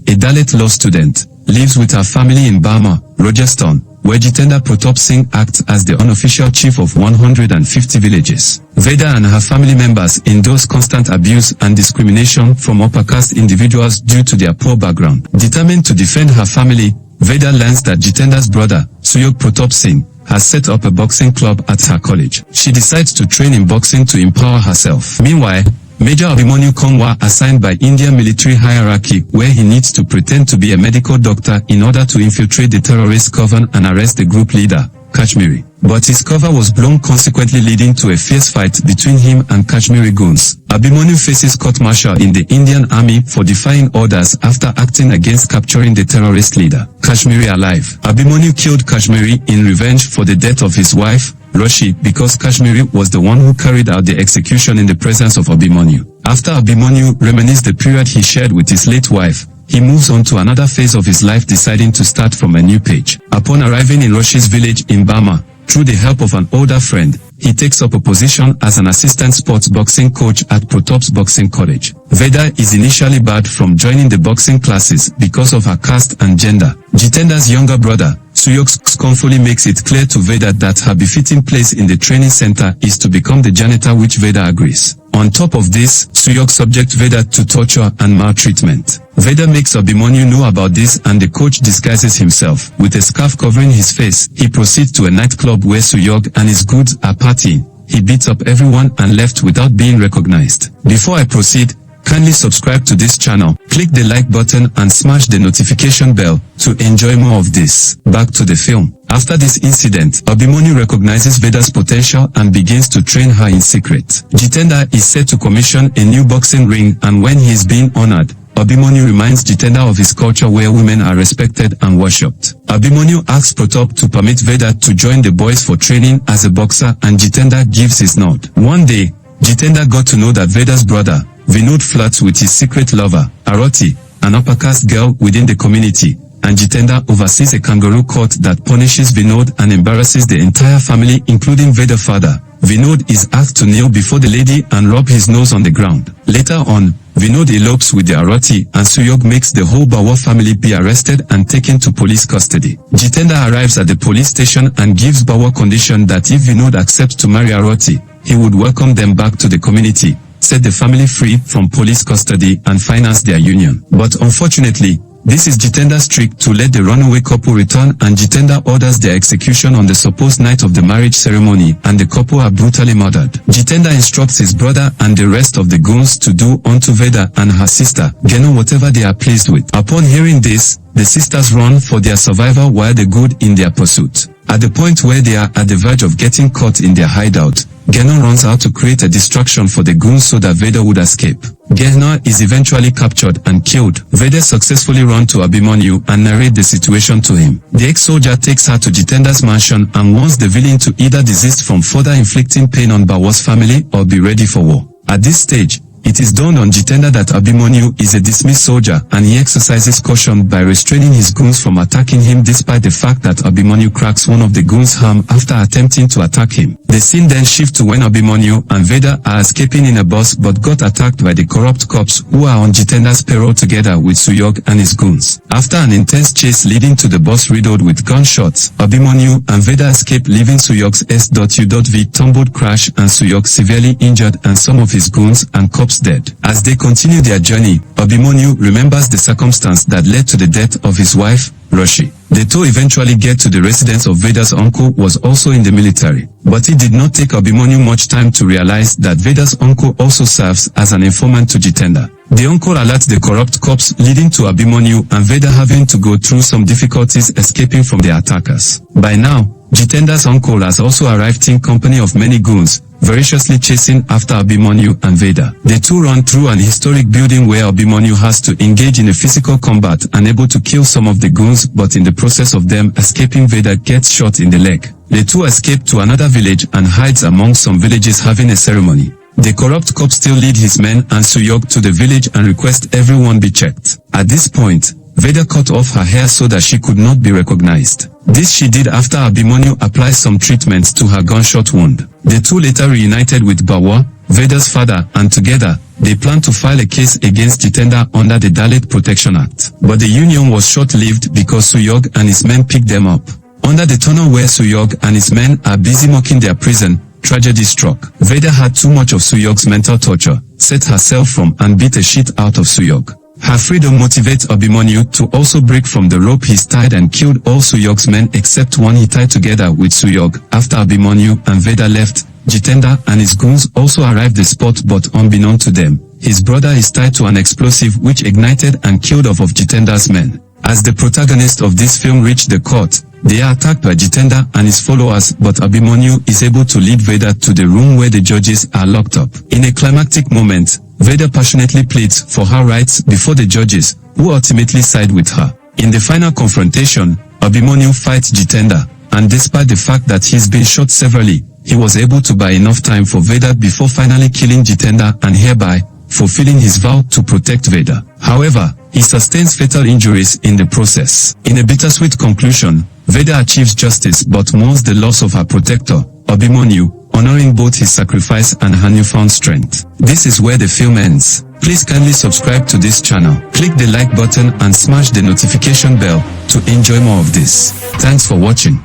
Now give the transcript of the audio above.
a Dalit law student, lives with her family in Burma, Rajasthan, where Jitendra Pratap Singh acts as the unofficial chief of 150 villages. Vedaa and her family members endorse constant abuse and discrimination from upper caste individuals due to their poor background. Determined to defend her family, Vedaa learns that Jitendra's brother, Suyog Pratap Singh, has set up a boxing club at her college. She decides to train in boxing to empower herself. Meanwhile, Major Abhimanyu Kongwa assigned by Indian military hierarchy where he needs to pretend to be a medical doctor in order to infiltrate the terrorist coven and arrest the group leader, Kashmiri. But his cover was blown, consequently leading to a fierce fight between him and Kashmiri goons. Abhimanyu faces court-martial in the Indian army for defying orders after acting against capturing the terrorist leader, Kashmiri alive. Abhimanyu killed Kashmiri in revenge for the death of his wife, Roshi, because Kashmiri was the one who carried out the execution in the presence of Abhimanyu. After Abhimanyu reminisces the period he shared with his late wife, he moves on to another phase of his life, deciding to start from a new page. Upon arriving in Roshi's village in Burma, through the help of an older friend, he takes up a position as an assistant sports boxing coach at Pratap's boxing college. Vedaa is initially barred from joining the boxing classes because of her caste and gender. Jitendra's younger brother, Suyog, scornfully makes it clear to Vedaa that her befitting place in the training center is to become the janitor, which Vedaa agrees. On top of this, Suyog subjects Vedaa to torture and maltreatment. Vedaa makes Abhimanyu know about this and the coach disguises himself. With a scarf covering his face, he proceeds to a nightclub where Suyog and his goods are partying. He beats up everyone and left without being recognized. Before I proceed, kindly subscribe to this channel, click the like button and smash the notification bell to enjoy more of this. Back to the film. After this incident, Abhimanyu recognizes Veda's potential and begins to train her in secret. Jitendra is set to commission a new boxing ring, and when he is being honored, Abhimanyu reminds Jitendra of his culture where women are respected and worshipped. Abhimanyu asks Pratap to permit Vedaa to join the boys for training as a boxer, and Jitendra gives his nod. One day, Jitendra got to know that Veda's brother, Vinod, flirts with his secret lover, Arati, an upper caste girl within the community, and Jitendra oversees a kangaroo court that punishes Vinod and embarrasses the entire family, including Veda's father. Vinod is asked to kneel before the lady and rub his nose on the ground. Later on, Vinod elopes with the Arati, and Suyog makes the whole Bawa family be arrested and taken to police custody. Jitendra arrives at the police station and gives Bawa condition that if Vinod accepts to marry Arati, he would welcome them back to the community, set the family free from police custody and finance their union. But unfortunately, this is Jitendra's trick to let the runaway couple return, and Jitendra orders their execution on the supposed night of the marriage ceremony, and the couple are brutally murdered. Jitendra instructs his brother and the rest of the goons to do unto Vedaa and her sister, Geno, whatever they are pleased with. Upon hearing this, the sisters run for their survival while the good in their pursuit. At the point where they are at the verge of getting caught in their hideout, Geno runs out to create a distraction for the goons so that Vedaa would escape. Geno is eventually captured and killed. Vedaa successfully runs to Abhimanyu and narrates the situation to him. The ex-soldier takes her to Jitendra's mansion and warns the villain to either desist from further inflicting pain on Bawa's family or be ready for war. At this stage, it is dawned on Jitendra that Abhimanyu is a dismissed soldier, and he exercises caution by restraining his goons from attacking him, despite the fact that Abhimanyu cracks one of the goons' arm after attempting to attack him. The scene then shifts to when Abhimanyu and Vedaa are escaping in a bus but got attacked by the corrupt cops who are on Jitendra's payroll together with Suyog and his goons. After an intense chase leading to the bus riddled with gunshots, Abhimanyu and Vedaa escape, leaving Suyog's S.U.V tumbled crash and Suyog severely injured and some of his goons and cops dead. As they continue their journey, Abhimanyu remembers the circumstance that led to the death of his wife, Roshi. The two eventually get to the residence of Veda's uncle, who was also in the military. But it did not take Abhimanyu much time to realize that Veda's uncle also serves as an informant to Jitendra. The uncle alerts the corrupt cops, leading to Abhimanyu and Vedaa having to go through some difficulties escaping from the attackers. By now, Jitendra's uncle has also arrived in company of many goons, voraciously chasing after Abhimanyu and Vedaa. The two run through an historic building where Abhimanyu has to engage in a physical combat, unable to kill some of the goons, but in the process of them escaping, Vedaa gets shot in the leg. The two escape to another village and hides among some villages having a ceremony. The corrupt cop still lead his men and Suyog to the village and request everyone be checked. At this point, Vedaa cut off her hair so that she could not be recognized. This she did after Abhimanyu applied some treatments to her gunshot wound. The two later reunited with Bawa, Veda's father, and together, They planned to file a case against Jitendra under the Dalit Protection Act. But the union was short-lived because Suyog and his men picked them up. Under the tunnel where Suyog and his men are busy mocking their prison, tragedy struck. Vedaa had too much of Suyog's mental torture, set herself from and beat the shit out of Suyog. Her freedom motivates Abhimanyu to also break from the rope he's tied and killed all Suyog's men except one he tied together with Suyog. After Abhimanyu and Vedaa left, Jitendra and his goons also arrived at the spot, but unbeknown to them, his brother is tied to an explosive which ignited and killed off of Jitendra's men. As the protagonists of this film reach the court, they are attacked by Jitendra and his followers, but Abhimanyu is able to lead Vedaa to the room where the judges are locked up. In a climactic moment, Vedaa passionately pleads for her rights before the judges, who ultimately side with her. In the final confrontation, Abhimanyu fights Jitendra, and despite the fact that he's been shot severely, he was able to buy enough time for Vedaa before finally killing Jitendra and hereby fulfilling his vow to protect Vedaa. However, he sustains fatal injuries in the process. In a bittersweet conclusion, Vedaa achieves justice but mourns the loss of her protector, Abhimanyu, honoring both his sacrifice and her newfound strength. This is where the film ends. Please kindly subscribe to this channel. Click the like button and smash the notification bell to enjoy more of this. Thanks for watching.